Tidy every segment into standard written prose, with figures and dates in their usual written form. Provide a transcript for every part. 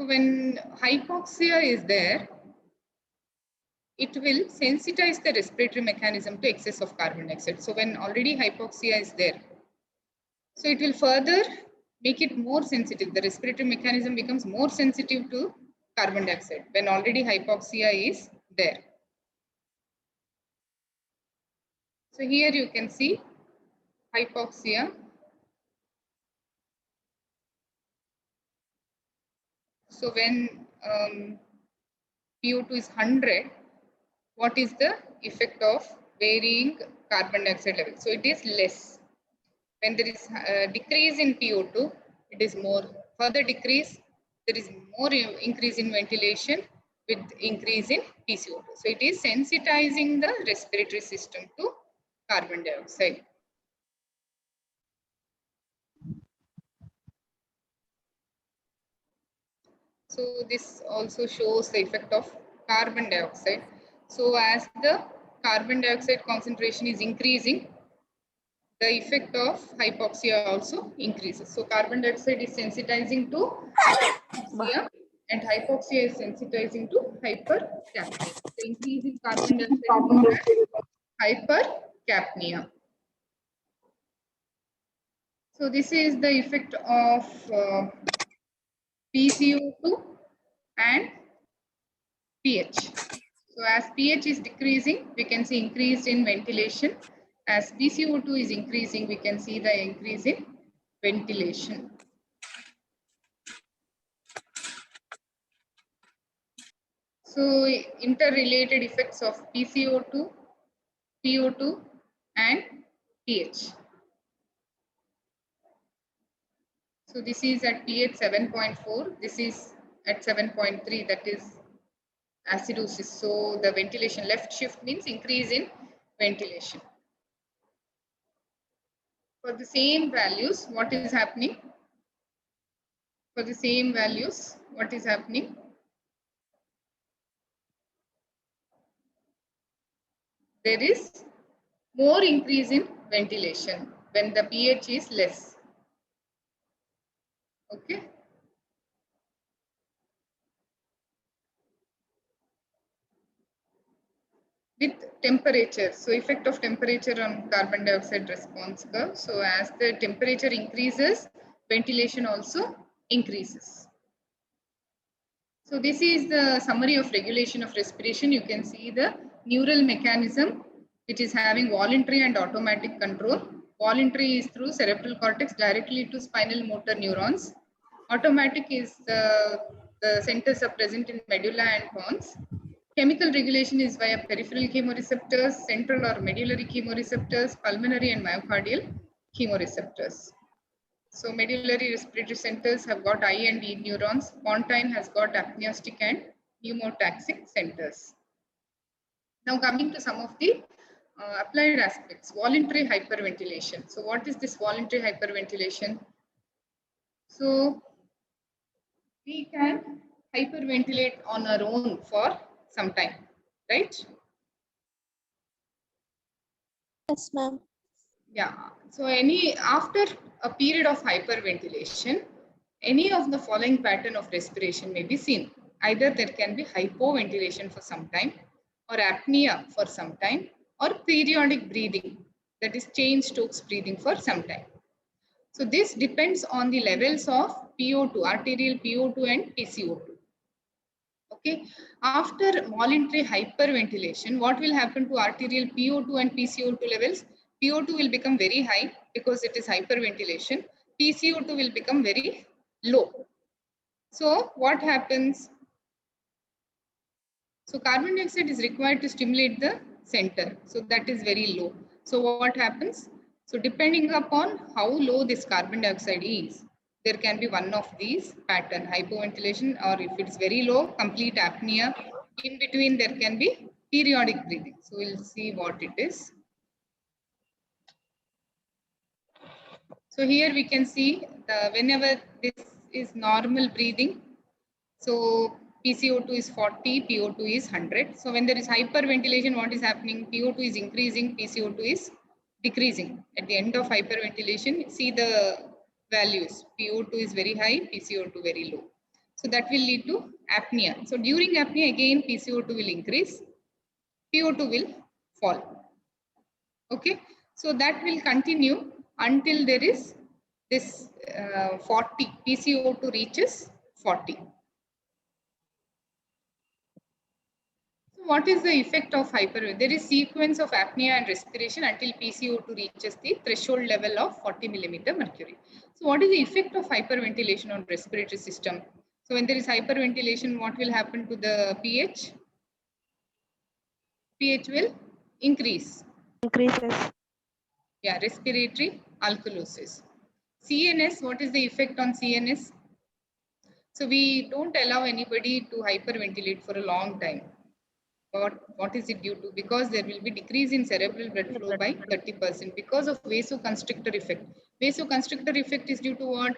So when hypoxia is there, it will sensitize the respiratory mechanism to excess of carbon dioxide. So when already hypoxia is there, so it will further make it more sensitive. The respiratory mechanism becomes more sensitive to carbon dioxide when already hypoxia is there. So here you can see hypoxia. So when PO2 is 100, what is the effect of varying carbon dioxide level? So it is less. When there is a decrease in PO2, it is more. Further decrease, there is more increase in ventilation with increase in PCO2. So it is sensitizing the respiratory system to carbon dioxide. So this also shows the effect of carbon dioxide. So as the carbon dioxide concentration is increasing, the effect of hypoxia also increases. So carbon dioxide is sensitizing to hypoxia and hypoxia is sensitizing to hypercapnia. The increase in carbon dioxide is known as hypercapnia. So this is the effect of PCO2 and pH. So as pH is decreasing, we can see increase in ventilation. As PCO2 is increasing, we can see the increase in ventilation. So interrelated effects of PCO2, PO2 and pH. So this is at pH 7.4, this is at 7.3, that is acidosis. So the ventilation left shift means increase in ventilation. For the same values, what is happening? For the same values, what is happening? There is more increase in ventilation when the pH is less. Okay. With temperature, so effect of temperature on carbon dioxide response curve. So as the temperature increases, ventilation also increases. So this is the summary of regulation of respiration. You can see the neural mechanism, which is having voluntary and automatic control. Voluntary is through cerebral cortex directly to spinal motor neurons. Automatic is the centers are present in medulla and pons. Chemical regulation is via peripheral chemoreceptors, central or medullary chemoreceptors, pulmonary and myocardial chemoreceptors. So medullary respiratory centers have got I and E neurons. Pontine has got apneustic and pneumotaxic centers. Now coming to some of the applied aspects, voluntary hyperventilation. So what is this voluntary hyperventilation? So we can hyperventilate on our own for some time, right? Yes, ma'am. Yeah. So after a period of hyperventilation, any of the following pattern of respiration may be seen. Either there can be hypoventilation for some time, or apnea for some time, or periodic breathing, that is Cheyne-Stokes breathing for some time. So this depends on the levels of PO2, arterial PO2 and PCO2. Okay, after voluntary hyperventilation, what will happen to arterial PO2 and PCO2 levels? PO2 will become very high because it is hyperventilation. PCO2 will become very low. So what happens? So carbon dioxide is required to stimulate the center. So that is very low. So what happens? So depending upon how low this carbon dioxide is, there can be one of these pattern, hypoventilation, or if it's very low, complete apnea. In between there can be periodic breathing. So we'll see what it is. So here we can see whenever this is normal breathing, so PCO2 is 40, PO2 is 100. So when there is hyperventilation, what is happening? PO2 is increasing, PCO2 is decreasing. At the end of hyperventilation, see the values. PO2 is very high, PCO2 very low. So that will lead to apnea. So during apnea, again, PCO2 will increase, PO2 will fall. Okay, so that will continue until there is this 40, PCO2 reaches 40. So what is the effect of hyperventilation? There is sequence of apnea and respiration until PCO2 reaches the threshold level of 40 millimeter mercury. So what is the effect of hyperventilation on respiratory system? So when there is hyperventilation, what will happen to the pH? pH will increase. Increases. Yeah, respiratory alkalosis. CNS, what is the effect on CNS? So we don't allow anybody to hyperventilate for a long time. What is it due to? Because there will be decrease in cerebral blood flow by 30% because of vasoconstrictor effect. Vasoconstrictor effect is due to what?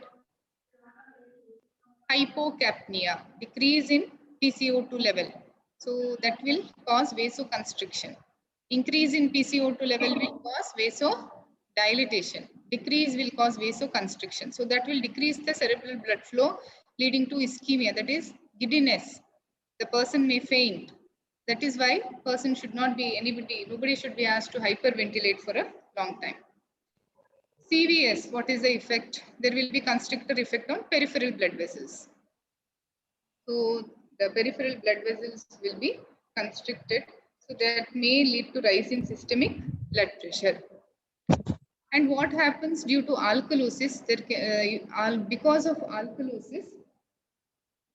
Hypocapnia, decrease in PCO2 level. So that will cause vasoconstriction. Increase in PCO2 level will cause vasodilatation. Decrease will cause vasoconstriction. So that will decrease the cerebral blood flow, leading to ischemia, that is giddiness. The person may faint. That is why person should not be, nobody should be asked to hyperventilate for a long time. CVS, what is the effect? There will be constrictor effect on peripheral blood vessels. So the peripheral blood vessels will be constricted. So that may lead to rise in systemic blood pressure. And what happens due to alkalosis? Because of alkalosis,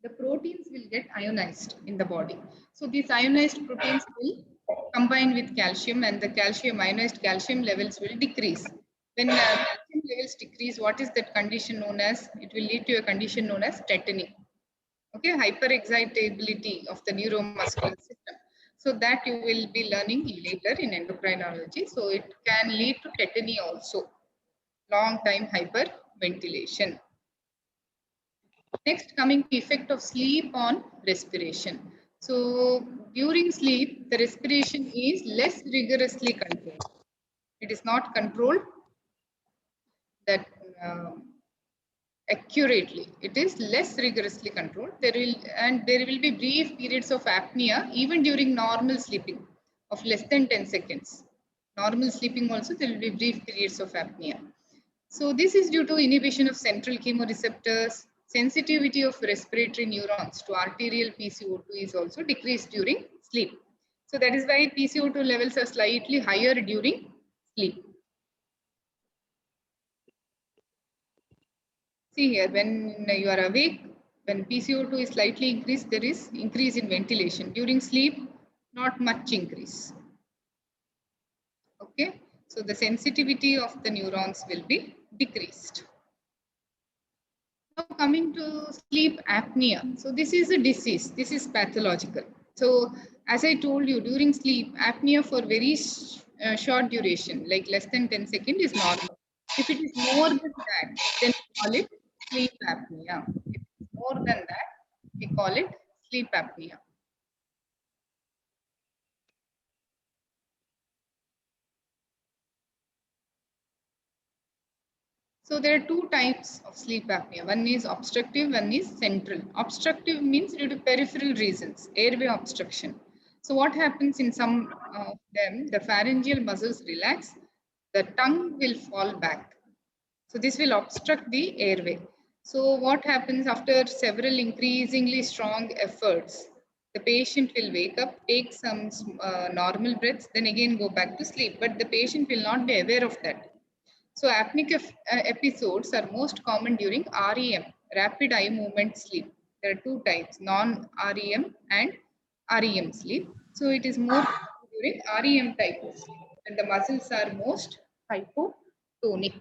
the proteins will get ionized in the body. So these ionized proteins will combine with calcium, and the ionized calcium levels will decrease. When calcium levels decrease, what is that condition known as? It will lead to a condition known as tetany. Okay, hyperexcitability of the neuromuscular system. So that you will be learning later in endocrinology. So it can lead to tetany also, long time hyperventilation. Next, coming to effect of sleep on respiration. So during sleep, the respiration is less rigorously controlled. It is not controlled that accurately. It is less rigorously controlled. There will be brief periods of apnea even during normal sleeping of less than 10 seconds. Normal sleeping also, there will be brief periods of apnea. So this is due to inhibition of central chemoreceptors. Sensitivity of respiratory neurons to arterial PCO2 is also decreased during sleep. So that is why PCO2 levels are slightly higher during sleep. See here, when you are awake, when PCO2 is slightly increased, there is increase in ventilation. During sleep, not much increase. Okay, so the sensitivity of the neurons will be decreased. Now coming to sleep apnea. So this is a disease, this is pathological. So as I told you, during sleep, apnea for very short duration, like less than 10 seconds is normal. If it is more than that, then we call it sleep apnea. If it is more than that, we call it sleep apnea. So there are two types of sleep apnea. One is obstructive, one is central. Obstructive means due to peripheral reasons, airway obstruction. So what happens in some of them, the pharyngeal muscles relax, the tongue will fall back. So this will obstruct the airway. So what happens after several increasingly strong efforts? The patient will wake up, take some normal breaths, then again go back to sleep. But the patient will not be aware of that. So apneic episodes are most common during REM, rapid eye movement sleep. There are two types, non-REM and REM sleep. So it is more during REM type of sleep, and the muscles are most hypotonic.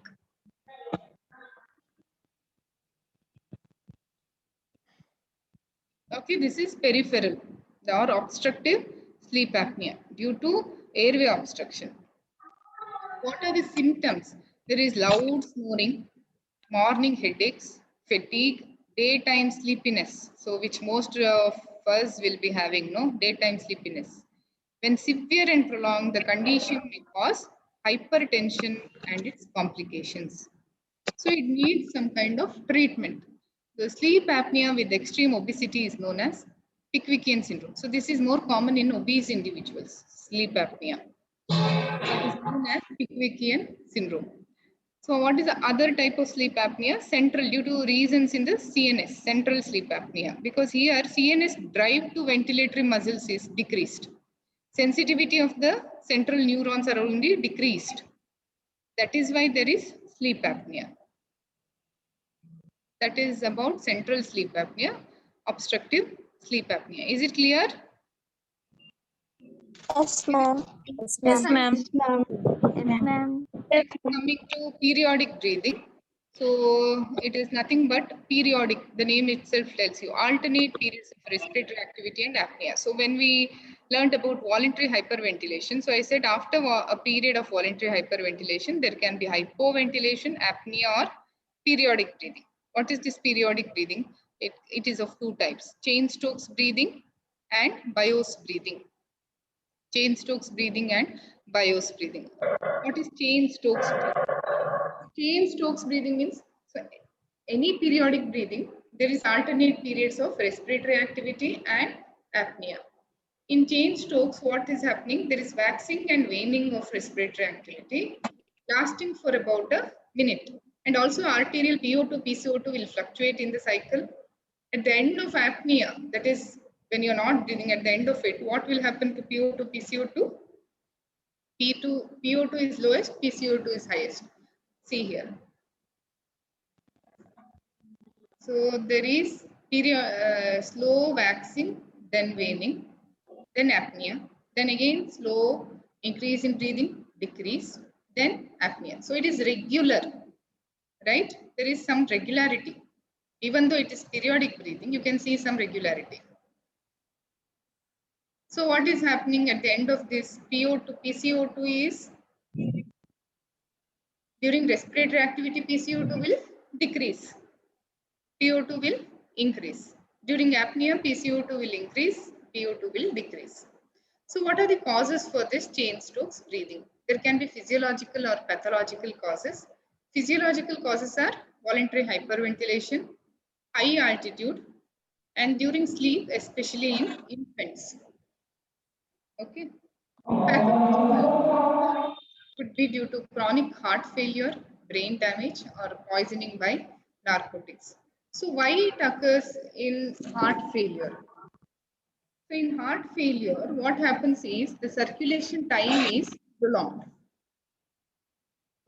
Okay, this is peripheral or obstructive sleep apnea due to airway obstruction. What are the symptoms? There is loud snoring, morning headaches, fatigue, daytime sleepiness. So which most of us will be having, no? Daytime sleepiness. When severe and prolonged, the condition may cause hypertension and its complications. So it needs some kind of treatment. The sleep apnea with extreme obesity is known as Pickwickian syndrome. So this is more common in obese individuals, sleep apnea. It is known as Pickwickian syndrome. So what is the other type of sleep apnea? Central, due to reasons in the CNS, central sleep apnea. Because here CNS drive to ventilatory muscles is decreased. Sensitivity of the central neurons are only decreased. That is why there is sleep apnea. That is about central sleep apnea, obstructive sleep apnea. Is it clear? Yes, ma'am. Yes, ma'am. Yes, ma'am. Coming to periodic breathing. So it is nothing but periodic. The name itself tells you alternate periods of respiratory activity and apnea. So when we learned about voluntary hyperventilation, so I said after a period of voluntary hyperventilation, there can be hypoventilation, apnea, or periodic breathing. What is this periodic breathing? It is of two types: Cheyne-Stokes breathing and Bios breathing. Cheyne-Stokes breathing and Bios breathing. What is Cheyne-Stokes breathing? Cheyne-Stokes breathing means, so any periodic breathing, there is alternate periods of respiratory activity and apnea. In Cheyne-Stokes, what is happening? There is waxing and waning of respiratory activity lasting for about a minute. And also arterial PO2, PCO2 will fluctuate in the cycle. At the end of apnea, that is when you're not breathing, at the end of it, what will happen to PO2, PCO2? PO2 is lowest, PCO2 is highest. See here. So there is slow waxing, then waning, then apnea, then again slow increase in breathing, decrease, then apnea. So it is regular, right? There is some regularity. Even though it is periodic breathing, you can see some regularity. So what is happening at the end of this PO2, PCO2 is, during respiratory activity, PCO2 will decrease. PO2 will increase. During apnea, PCO2 will increase, PO2 will decrease. So what are the causes for this Cheyne-Stokes breathing? There can be physiological or pathological causes. Physiological causes are voluntary hyperventilation, high altitude, and during sleep, especially in infants. Okay. Pathological could be due to chronic heart failure, brain damage, or poisoning by narcotics. So why it occurs in heart failure? So in heart failure, what happens is the circulation time is prolonged.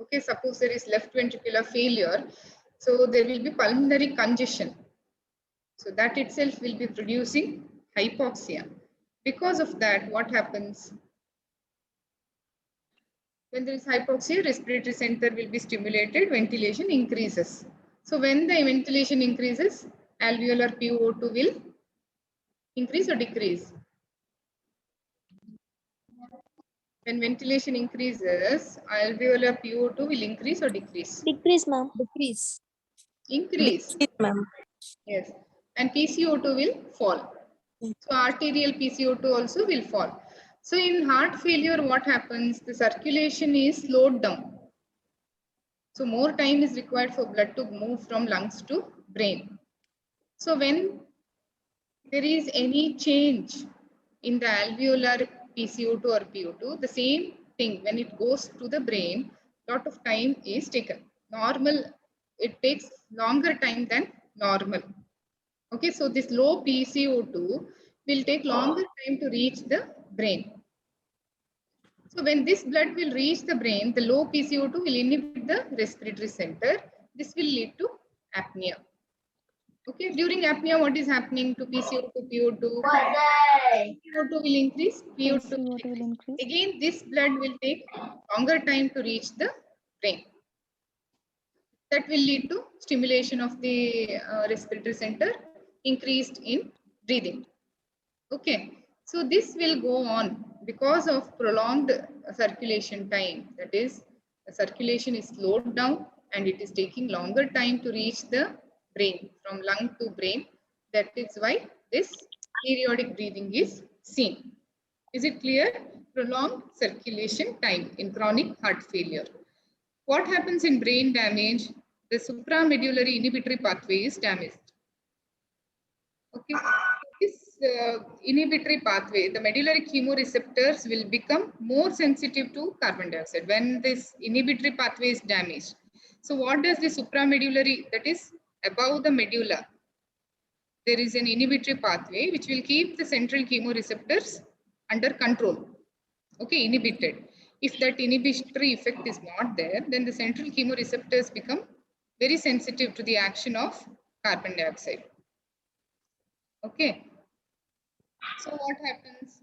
Okay, suppose there is left ventricular failure, so there will be pulmonary congestion. So that itself will be producing hypoxia. Because of that, what happens? When there is hypoxia, respiratory center will be stimulated, ventilation increases. So when the ventilation increases, alveolar PO2 will increase or decrease? When ventilation increases, alveolar PO2 will increase or decrease? Decrease, ma'am. Decrease. Increase. Ma'am. Yes. And PCO2 will fall. So arterial PCO2 also will fall. So in heart failure, what happens? The circulation is slowed down. So more time is required for blood to move from lungs to brain. So when there is any change in the alveolar PCO2 or PO2, the same thing, when it goes to the brain, lot of time is taken. Normal, it takes longer time than normal. Okay, so this low PCO2 will take longer time to reach the brain. So when this blood will reach the brain, the low PCO2 will inhibit the respiratory center. This will lead to apnea. Okay, during apnea, what is happening to PCO2, PO2? PCO2 will increase, PO2 will increase. Again, this blood will take longer time to reach the brain. That will lead to stimulation of the respiratory center, increased in breathing. Okay, so this will go on because of prolonged circulation time. That is, the circulation is slowed down and it is taking longer time to reach the brain, from lung to brain. That is why this periodic breathing is seen. Is it clear? Prolonged circulation time in chronic heart failure. What happens in brain damage? The supramedullary inhibitory pathway is damaged. Okay, this inhibitory pathway, the medullary chemoreceptors will become more sensitive to carbon dioxide when this inhibitory pathway is damaged. So what does the supramedullary, that is above the medulla, there is an inhibitory pathway which will keep the central chemoreceptors under control. Okay, inhibited. If that inhibitory effect is not there, then the central chemoreceptors become very sensitive to the action of carbon dioxide. Okay, so what happens?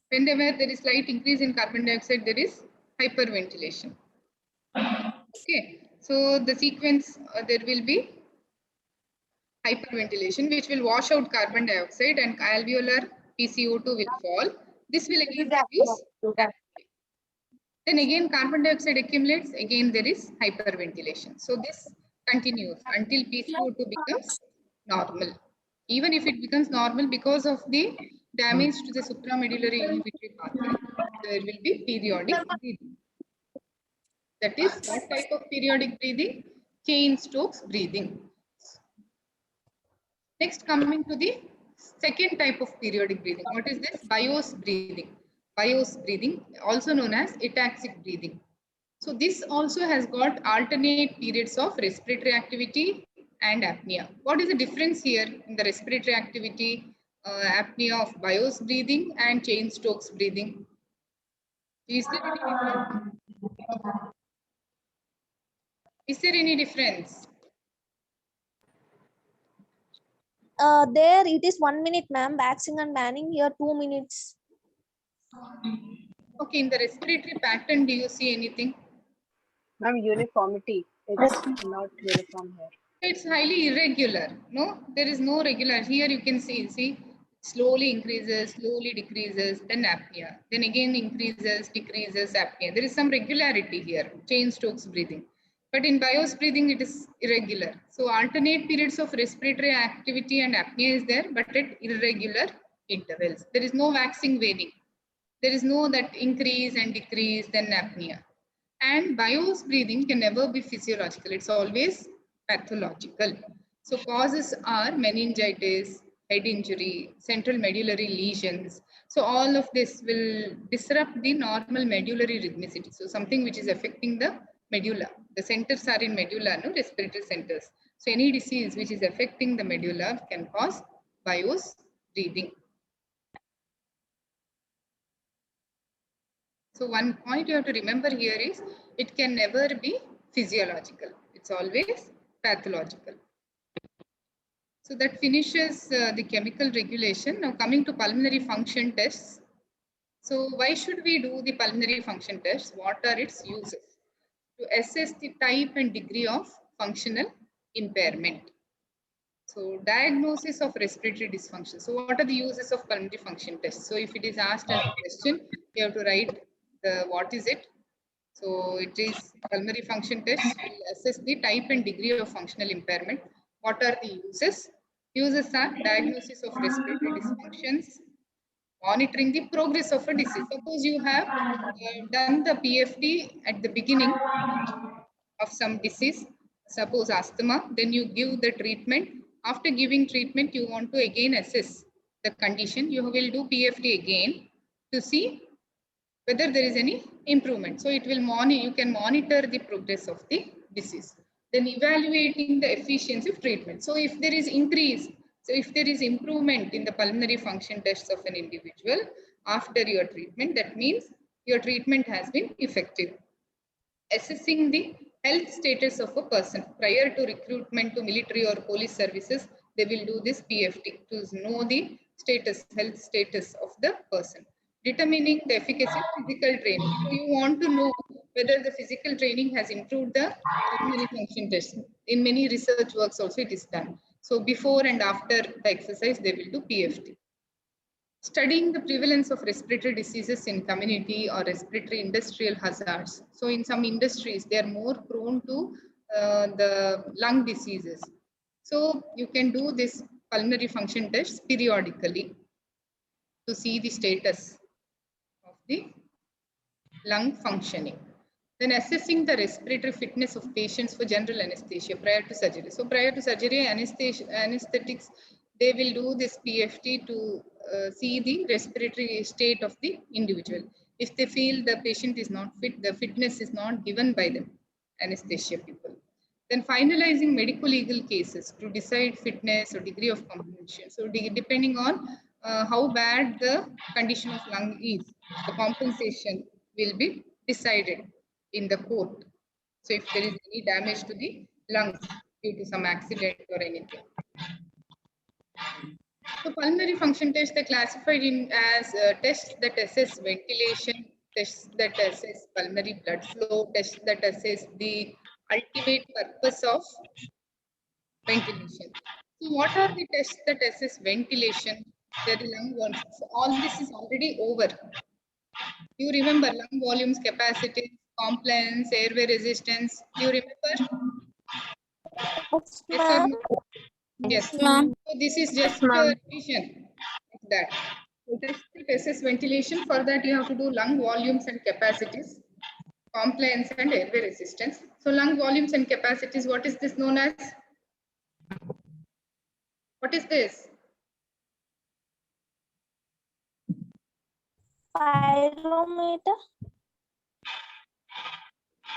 Whenever there is slight increase in carbon dioxide, there is hyperventilation. Okay, so the sequence, there will be hyperventilation, which will wash out carbon dioxide and alveolar PCO2 will fall. This will again reduce. Then again carbon dioxide accumulates, again there is hyperventilation. So this continues until PCO2 becomes normal. Even if it becomes normal because of the damage to the supramedullary inhibitory pathway, there will be periodic breathing. That is what type of periodic breathing? Cheyne-Stokes breathing. Next, coming to the second type of periodic breathing. What is this? Bios breathing. Bios breathing, also known as ataxic breathing. So this also has got alternate periods of respiratory activity and apnea. What is the difference here in the respiratory activity, apnea of Bios breathing and Cheyne-Stokes breathing? Is there any difference? Is there any difference? There it is 1 minute, ma'am. Waxing and banning here 2 minutes. Okay, in the respiratory pattern, do you see anything? Ma'am, uniformity. It's not uniform here. It's highly irregular. No, there is no regular. Here you can see, slowly increases, slowly decreases, then apnea. Then again increases, decreases, apnea. There is some regularity here, Cheyne-Stokes breathing. But in Bios breathing, it is irregular. So alternate periods of respiratory activity and apnea is there, but at irregular intervals. There is no waxing waning. There is no that increase and decrease, then apnea. And Bios breathing can never be physiological. It's always pathological. So causes are meningitis, head injury, central medullary lesions. So all of this will disrupt the normal medullary rhythmicity. So something which is affecting the medulla. The centers are in medulla, no respiratory centers. So any disease which is affecting the medulla can cause Bios breathing. So one point you have to remember here is it can never be physiological. It's always pathological. So that finishes the chemical regulation. Now coming to pulmonary function tests. So why should we do the pulmonary function tests? What are its uses? To assess the type and degree of functional impairment. So diagnosis of respiratory dysfunction. So what are the uses of pulmonary function tests? So if it is asked as a question, you have to write the what is it. So it is pulmonary function test will assess the type and degree of functional impairment. What are the uses? Uses are diagnosis of respiratory dysfunctions, monitoring the progress of a disease. Suppose you have done the PFT at the beginning of some disease, suppose asthma, then you give the treatment. After giving treatment, you want to again assess the condition. You will do PFT again to see whether there is any improvement. So it will monitor, you can monitor the progress of the disease. Then evaluating the efficiency of treatment. So if there is increase, so if there is improvement in the pulmonary function tests of an individual after your treatment, that means your treatment has been effective. Assessing the health status of a person prior to recruitment to military or police services, they will do this PFT to know the status, health status of the person. Determining the efficacy of physical training. So you want to know whether the physical training has improved the pulmonary function test. In many research works also it is done. So before and after the exercise, they will do PFT. Studying the prevalence of respiratory diseases in community or respiratory industrial hazards. So in some industries, they are more prone to the lung diseases. So you can do this pulmonary function tests periodically to see the status of the lung functioning. Then assessing the respiratory fitness of patients for general anesthesia prior to surgery. So prior to surgery, anesthetics, they will do this PFT to see the respiratory state of the individual. If they feel the patient is not fit, the fitness is not given by them, anesthesia people. Then finalizing medical legal cases to decide fitness or degree of comprehension. So depending on how bad the condition of lung is, the compensation will be decided in the court. So if there is any damage to the lungs due to some accident or anything. So pulmonary function tests are classified in as tests that assess ventilation, tests that assess pulmonary blood flow, tests that assess the ultimate purpose of ventilation. So what are the tests that assess ventilation? They're the lung ones. So all this is already over. You remember lung volumes, capacity, compliance, airway resistance. Do you remember? Yes, Yes or ma'am. no? Yes. Ma'am. So this is just a revision of that. So test to assess ventilation. For that, you have to do lung volumes and capacities, compliance and airway resistance. So lung volumes and capacities, what is this known as? What is this? Pyrometer.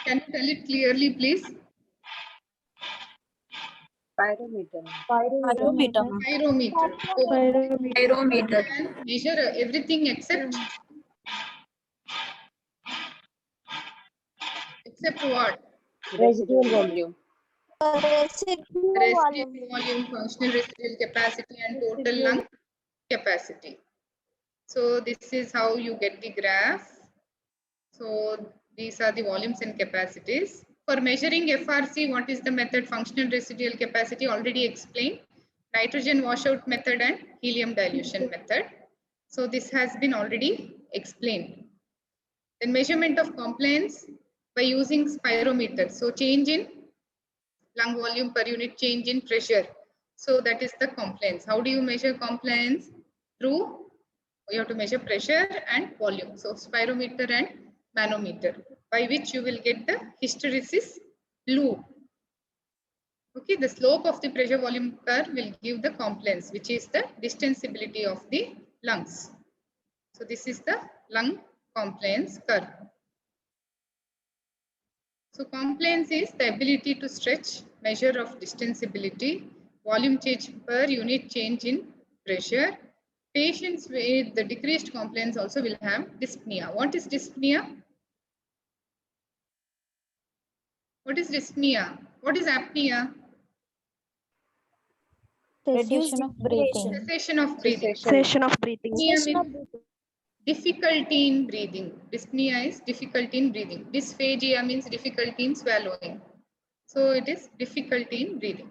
Can you tell it clearly, please? Pyrometer. Pyrometer. Pyrometer. So Pyrometer. can measure everything except what? Residual volume. Residual Residual volume. volume, functional residual capacity, and total lung capacity. So this is how you get the graph. So these are the volumes and capacities. For measuring FRC, what is the method? Functional residual capacity, already explained. Nitrogen washout method and helium dilution method. So this has been already explained. Then measurement of compliance by using spirometer. So change in lung volume per unit, change in pressure. So that is the compliance. How do you measure compliance? Through, you have to measure pressure and volume. So spirometer and manometer, by which you will get the hysteresis loop. Okay, the slope of the pressure volume curve will give the compliance, which is the distensibility of the lungs. So this is the lung compliance curve. So compliance is the ability to stretch, measure of distensibility, volume change per unit change in pressure. Patients with the decreased compliance also will have dyspnea. What is dyspnea? What is dyspnea? What is apnea? Reduced breathing. Cessation of breathing. Cessation. of breathing. Dyspnea means difficulty in breathing. Dyspnea is difficulty in breathing. Dysphagia means difficulty in swallowing. So it is difficulty in breathing.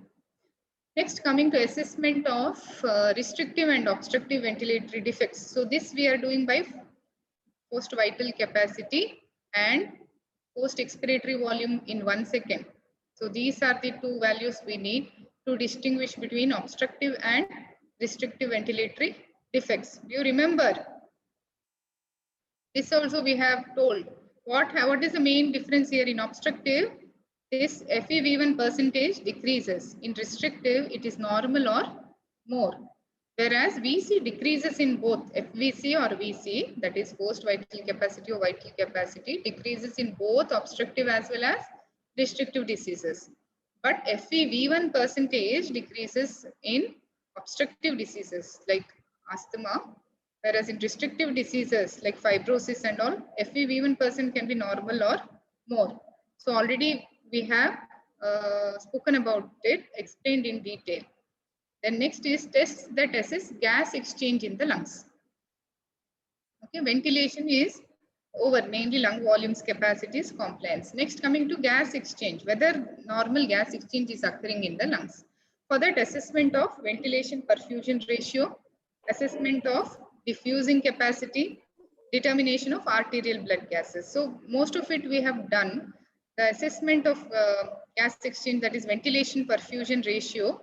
Next, coming to assessment of restrictive and obstructive ventilatory defects. So this we are doing by post vital capacity and post expiratory volume in 1 second. So these are the two values we need to distinguish between obstructive and restrictive ventilatory defects. Do you remember? This also we have told. What is the main difference here? In obstructive, this FEV1 percentage decreases. In restrictive, it is normal or more. Whereas VC decreases in both FVC or VC, that is post vital capacity or vital capacity, decreases in both obstructive as well as restrictive diseases. But FEV1 percentage decreases in obstructive diseases like asthma, whereas in restrictive diseases like fibrosis and all, FEV1% can be normal or more. So already we have spoken about it, explained in detail. Then next is tests that assess gas exchange in the lungs. Okay, ventilation is over, mainly lung volumes, capacities, compliance. Next, coming to gas exchange, whether normal gas exchange is occurring in the lungs. For that, assessment of ventilation perfusion ratio, assessment of diffusing capacity, determination of arterial blood gases. So most of it we have done. The assessment of gas exchange, that is ventilation perfusion ratio.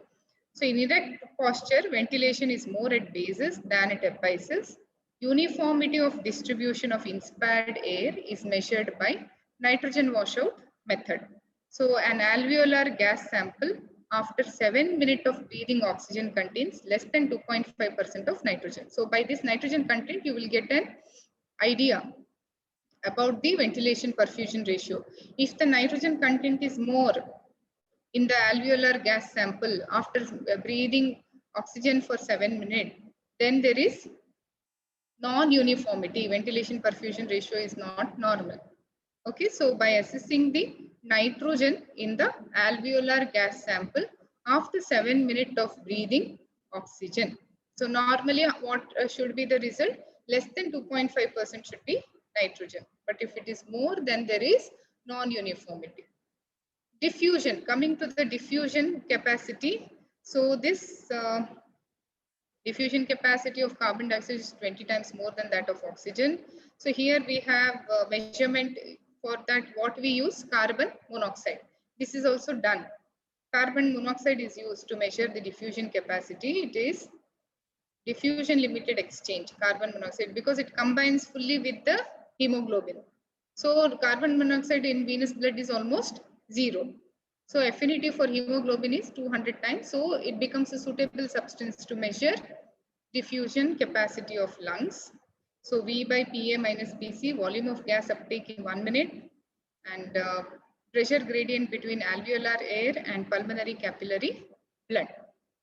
So in erect posture, ventilation is more at bases than at apices. Uniformity of distribution of inspired air is measured by nitrogen washout method. So an alveolar gas sample after 7 minutes of breathing oxygen contains less than 2.5% of nitrogen. So by this nitrogen content, you will get an idea about the ventilation perfusion ratio. If the nitrogen content is more in the alveolar gas sample after breathing oxygen for 7 minutes, then there is non-uniformity. Ventilation perfusion ratio is not normal. Okay, so by assessing the nitrogen in the alveolar gas sample after 7 minutes of breathing oxygen. So normally what should be the result? Less than 2.5% should be nitrogen. But if it is more, then there is non-uniformity. Diffusion, coming to the diffusion capacity. So this diffusion capacity of carbon dioxide is 20 times more than that of oxygen. So here we have measurement for that. What we use? Carbon monoxide. This is also done. Carbon monoxide is used to measure the diffusion capacity. It is diffusion limited exchange carbon monoxide because it combines fully with the hemoglobin. So carbon monoxide in venous blood is almost 0. So affinity for hemoglobin is 200 times. So it becomes a suitable substance to measure diffusion capacity of lungs. So V by PA minus PC, volume of gas uptake in 1 minute, and pressure gradient between alveolar air and pulmonary capillary blood.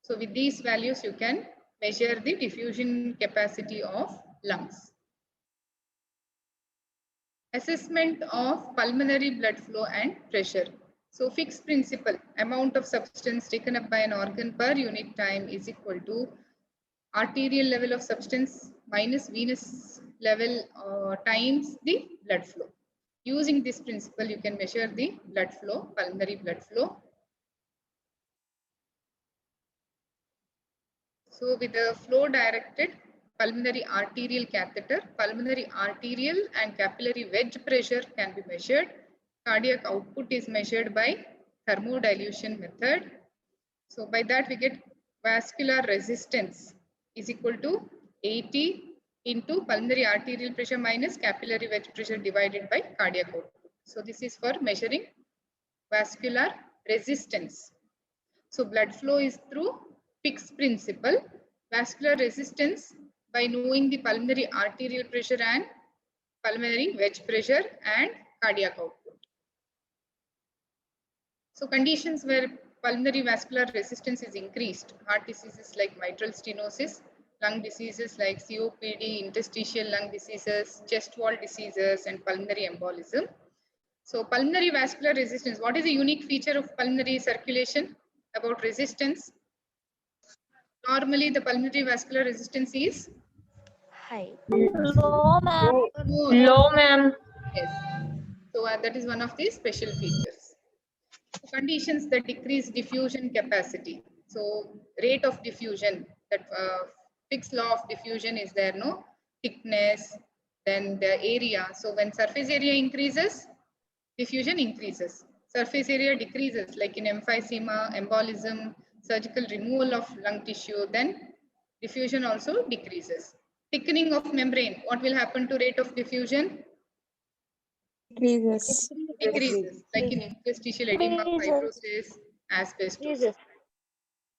So with these values, you can measure the diffusion capacity of lungs. Assessment of pulmonary blood flow and pressure. So fixed principle, amount of substance taken up by an organ per unit time is equal to arterial level of substance minus venous level times the blood flow. Using this principle, you can measure the blood flow, pulmonary blood flow. So with the flow directed pulmonary arterial catheter, pulmonary arterial and capillary wedge pressure can be measured. Cardiac output is measured by thermodilution method. So by that we get vascular resistance is equal to 80 into pulmonary arterial pressure minus capillary wedge pressure divided by cardiac output. So this is for measuring vascular resistance. So blood flow is through fixed principle. Vascular resistance by knowing the pulmonary arterial pressure and pulmonary wedge pressure and cardiac output. So conditions where pulmonary vascular resistance is increased, heart diseases like mitral stenosis, lung diseases like COPD, interstitial lung diseases, chest wall diseases, and pulmonary embolism. So pulmonary vascular resistance, what is a unique feature of pulmonary circulation about resistance? Normally the pulmonary vascular resistance is High. Low, ma'am. more. Low, ma'am. Yes. So that is one of the special features. Conditions that decrease diffusion capacity. So rate of diffusion, that fixed law of diffusion is there, no? Thickness, then the area. So when surface area increases, diffusion increases. Surface area decreases, like in emphysema, embolism, surgical removal of lung tissue, then diffusion also decreases. Thickening of membrane, what will happen to rate of diffusion? Decreases. Decreases, like in interstitial edema, fibrosis, asbestosis.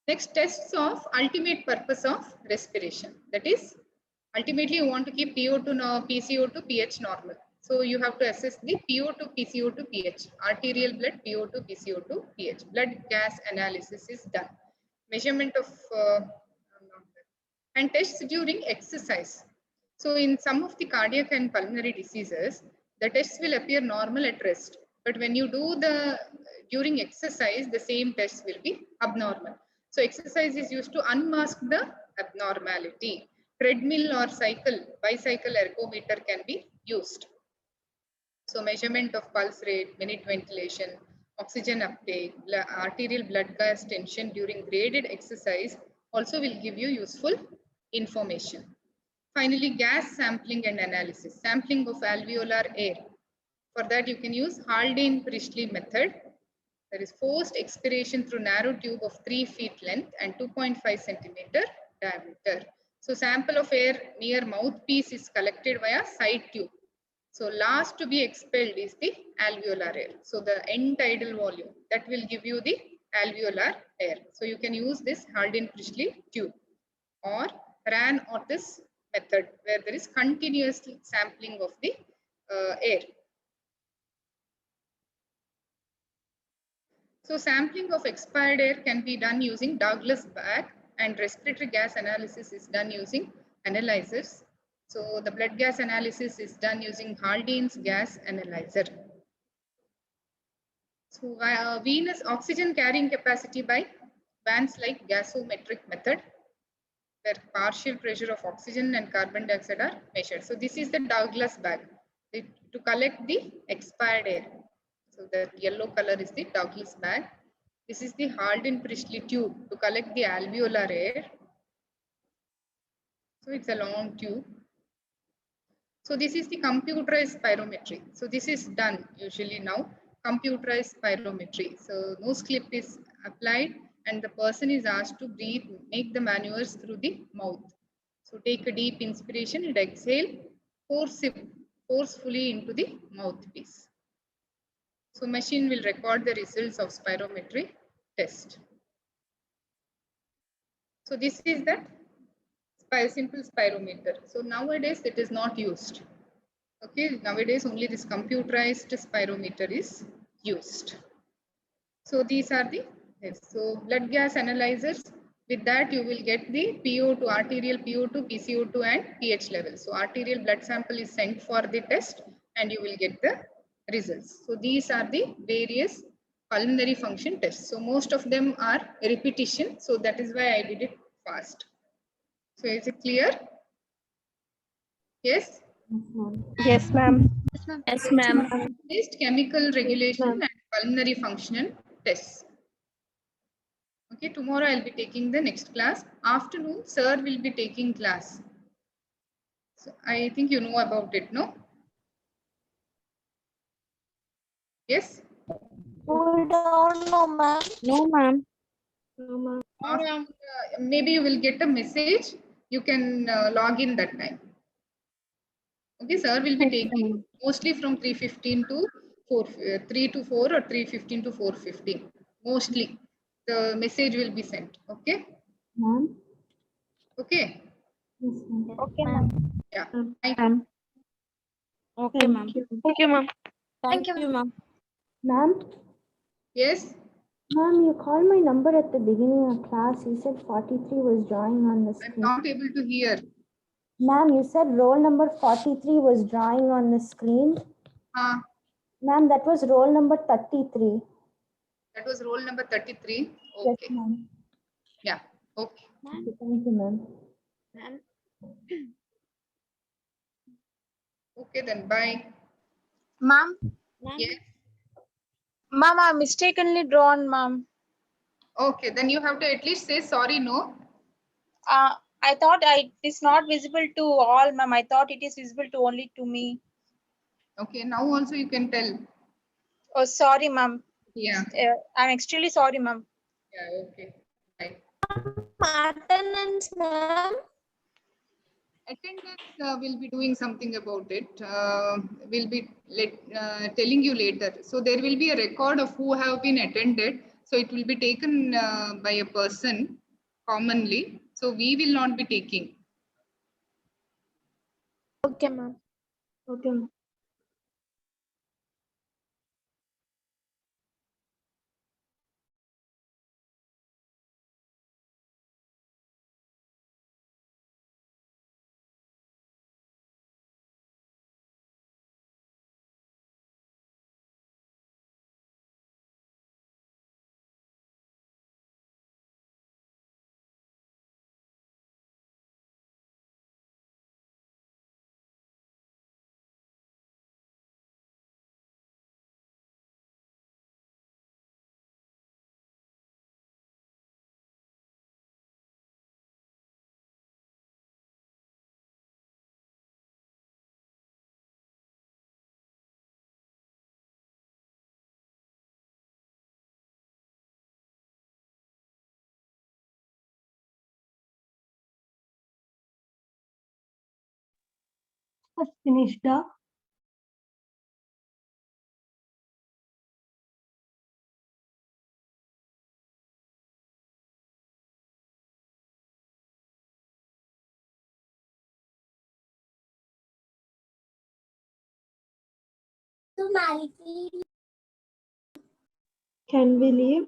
Next, tests of ultimate purpose of respiration. That is, ultimately you want to keep PO2, PCO2, pH normal. So you have to assess the PO2, PCO2, pH. Arterial blood, PO2, PCO2, pH. Blood gas analysis is done. Measurement of and tests during exercise. So in some of the cardiac and pulmonary diseases, the tests will appear normal at rest. But when you do during exercise, the same tests will be abnormal. So exercise is used to unmask the abnormality. Treadmill or bicycle ergometer can be used. So measurement of pulse rate, minute ventilation, oxygen uptake, arterial blood gas tension during graded exercise also will give you useful information. Finally, gas sampling and analysis. Sampling of alveolar air. For that, you can use Haldane-Priestley method. There is forced expiration through narrow tube of 3 feet length and 2.5 centimeter diameter. So sample of air near mouthpiece is collected via side tube. So last to be expelled is the alveolar air. So the end tidal volume that will give you the alveolar air. So you can use this Haldane-Priestley tube or Rann-Otis method where there is continuous sampling of the air. So sampling of expired air can be done using Douglas bag, and respiratory gas analysis is done using analyzers. So the blood gas analysis is done using Haldane's gas analyzer. So venous oxygen carrying capacity by Van Slyke gasometric method, where partial pressure of oxygen and carbon dioxide are measured. So this is the Douglas bag to collect the expired air. So the yellow color is the Douglas bag. This is the Haldane-Priestley tube to collect the alveolar air. So it's a long tube. So this is the computerized spirometry. So this is done usually now, computerized spirometry. So nose clip is applied and the person is asked to breathe, make the maneuvers through the mouth. So take a deep inspiration and exhale, forcefully into the mouthpiece. So machine will record the results of spirometry test. So this is that simple spirometer. So nowadays it is not used. Okay, nowadays only this computerized spirometer is used. So these are the so blood gas analyzers. With that you will get the PO2, arterial PO2, PCO2 and pH level. So arterial blood sample is sent for the test and you will get the results. So these are the various pulmonary function tests. So most of them are repetition. So that is why I did it fast. So is it clear? Yes? Yes, ma'am. Yes, ma'am. Based chemical regulation and pulmonary function tests. Okay, tomorrow I'll be taking the next class. Afternoon, sir will be taking class. So I think you know about it, no? Yes? We don't know, ma'am. No, ma'am. Maybe you will get a message. You can log in that time. Okay, sir will be taking mostly from 3:15 to 3 to 4 or 3:15 to 4:15. Mostly the message will be sent. Okay? Ma'am. Okay. Yes, ma'am. Okay, ma'am. Yeah. Ma'am. Okay, ma'am. Thank you, ma'am. Thank you, ma'am. Ma'am, Yes. ma'am, you called my number at the beginning of class. You said 43 was drawing on the I'm screen. not able to hear. Ma'am, you said roll number 43 was drawing on the screen. Ma'am, that was roll number 33. That was roll number 33. Yes, Okay. ma'am. Yeah. Okay. Thank you, ma'am. Okay, then bye. Ma'am, Yes. ma'am, I mistakenly drawn, ma'am. Okay, then you have to at least say sorry, no? I thought it is not visible to all, ma'am. I thought it is visible to only to me. Okay, now also you can tell. Oh, sorry, ma'am. Yeah. I'm extremely sorry, ma'am. Yeah, okay. Bye. Attendance, ma'am. Attendance will be doing something about it. We'll be telling you later. So there will be a record of who have been attended. So it will be taken by a person commonly. So we will not be taking. Okay, ma'am. Okay, ma'am. Finished. Can we leave?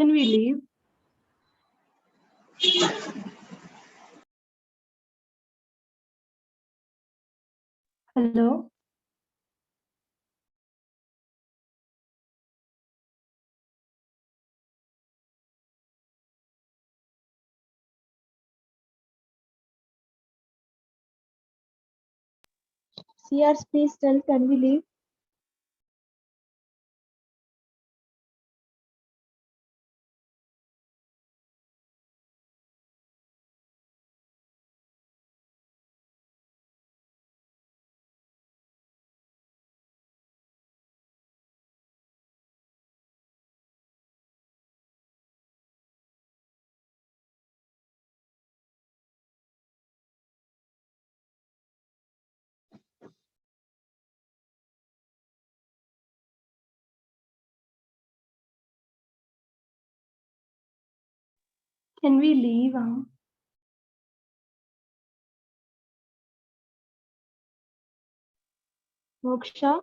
Can we leave? Hello? CRs, please tell, can we leave? Can we leave? Moksha?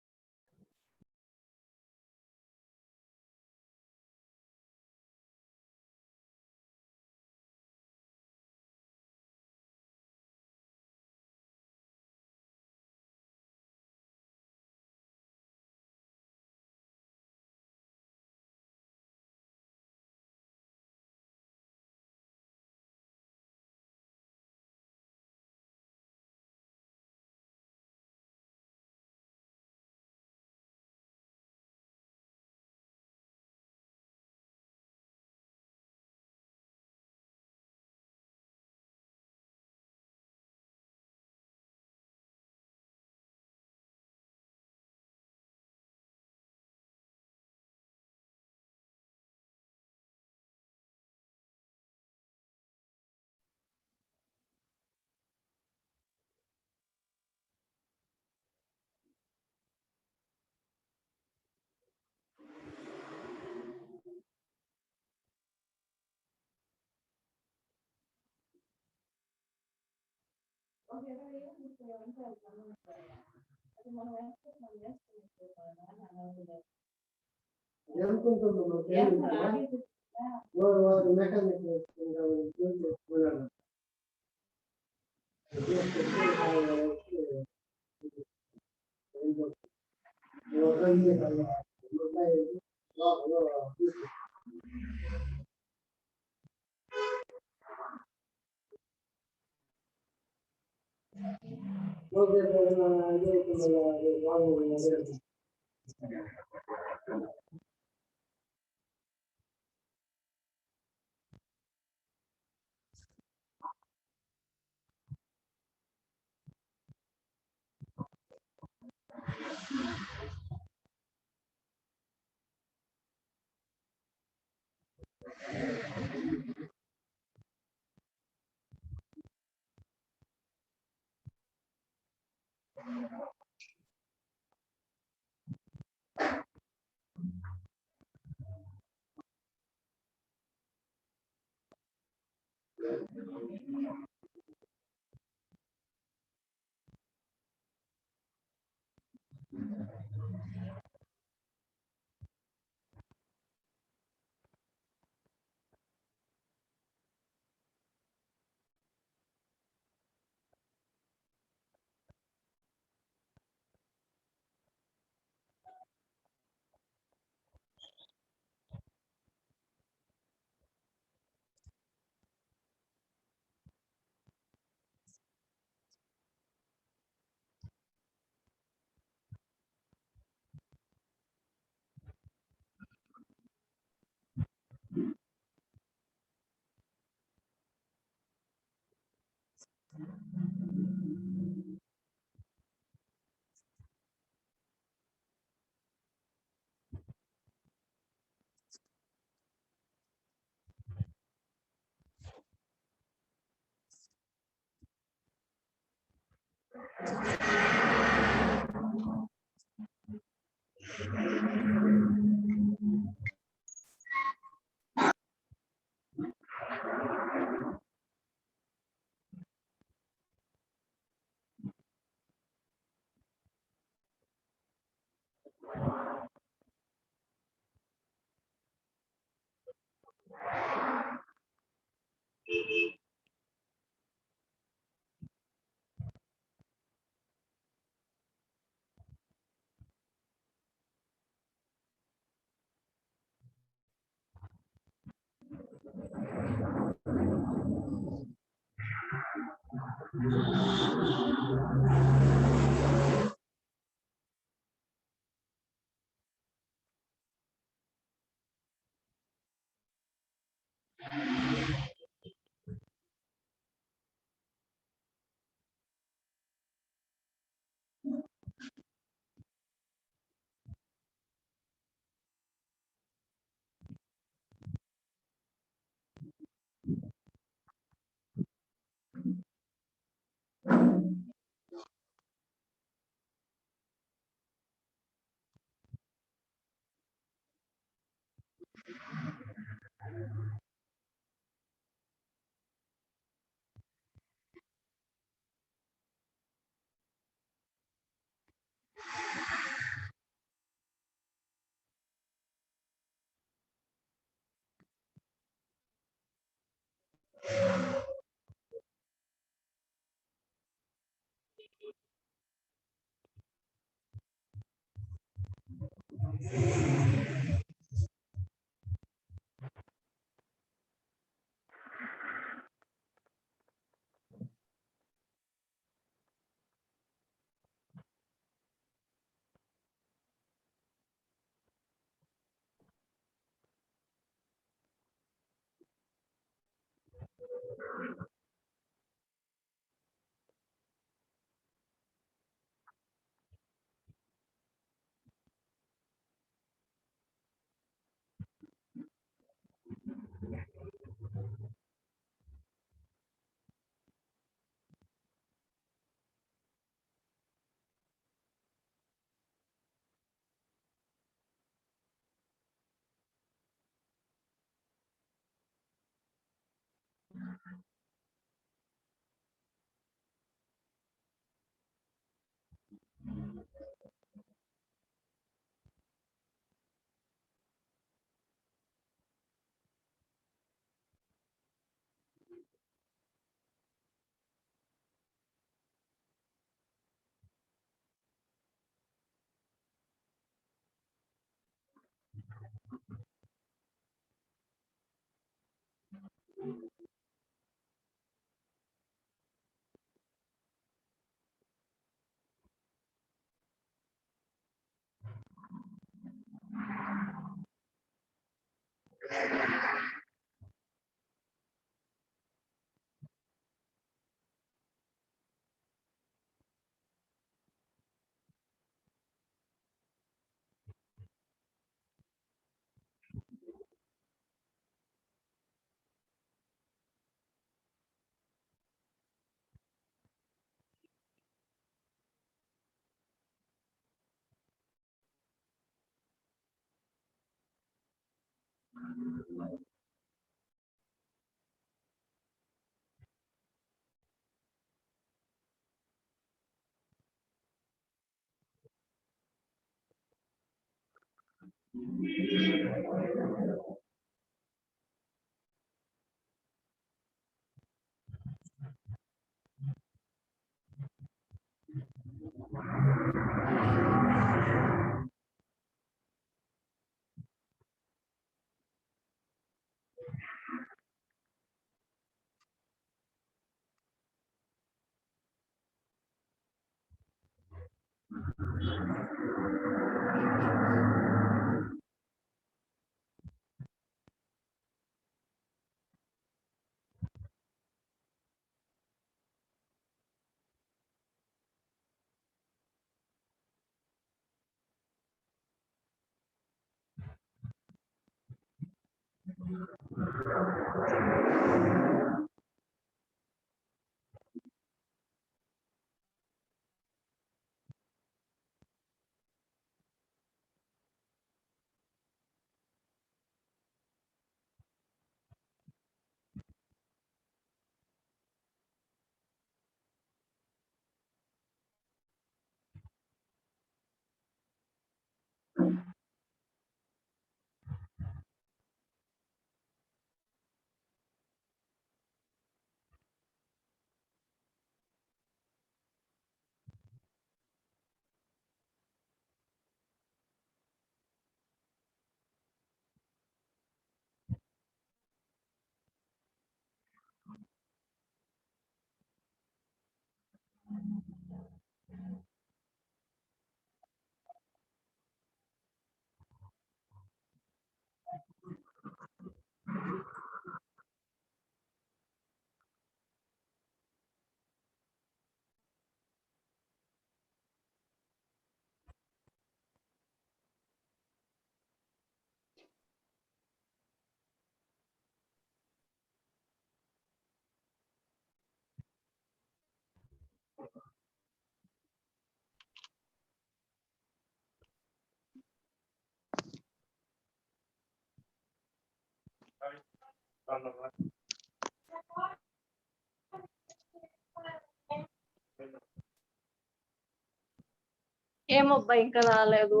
ఏమబ్బా ఇంకా రాలేదు.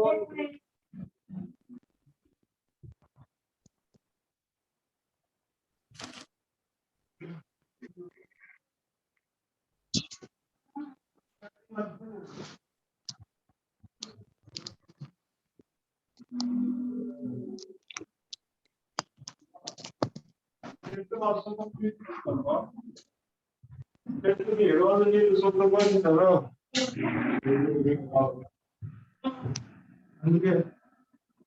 అందుకే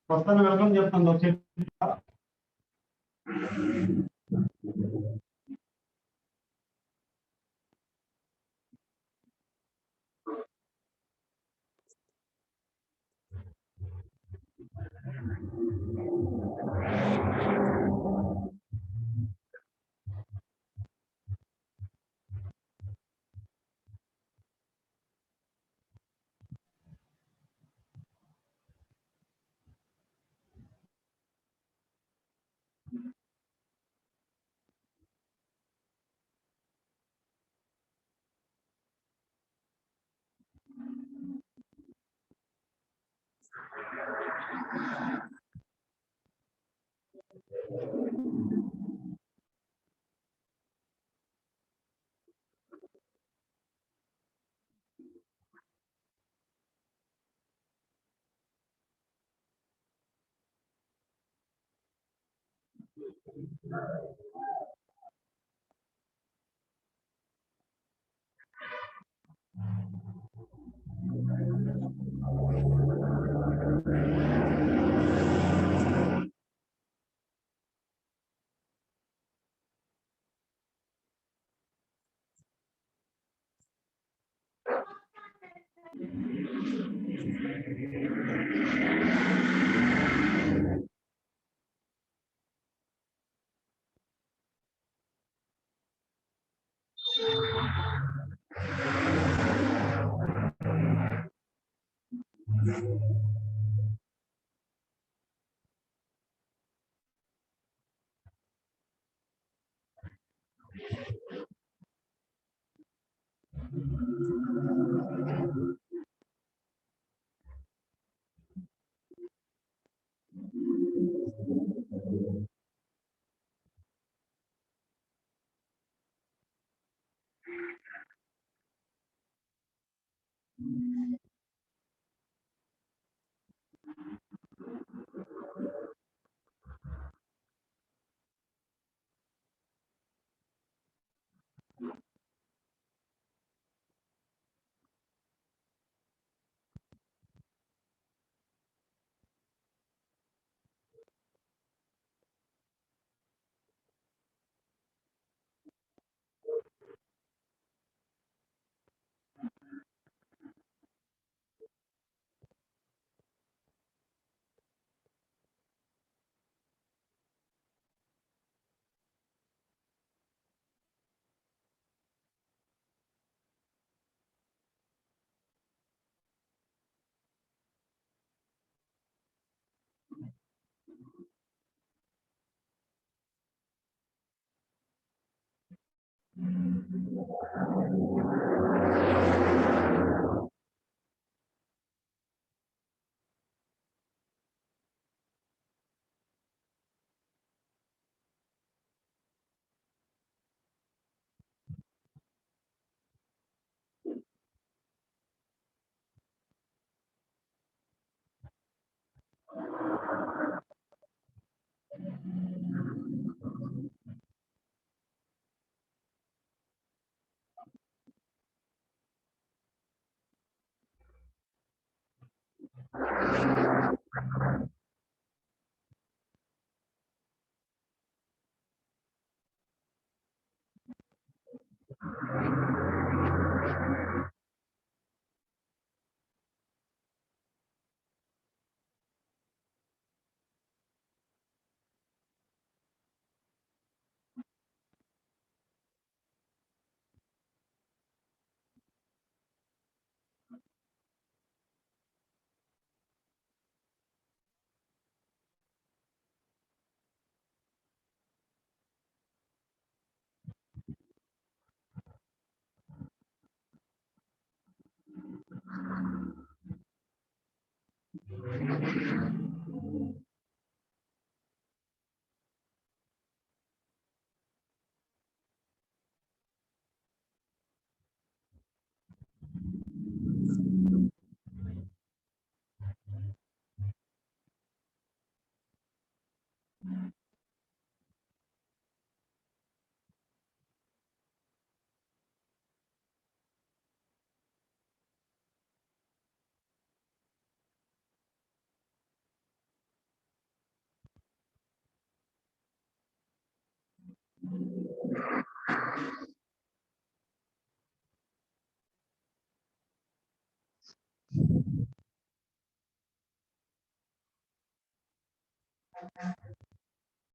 వస్తాను welcome చెప్తాను వచ్చే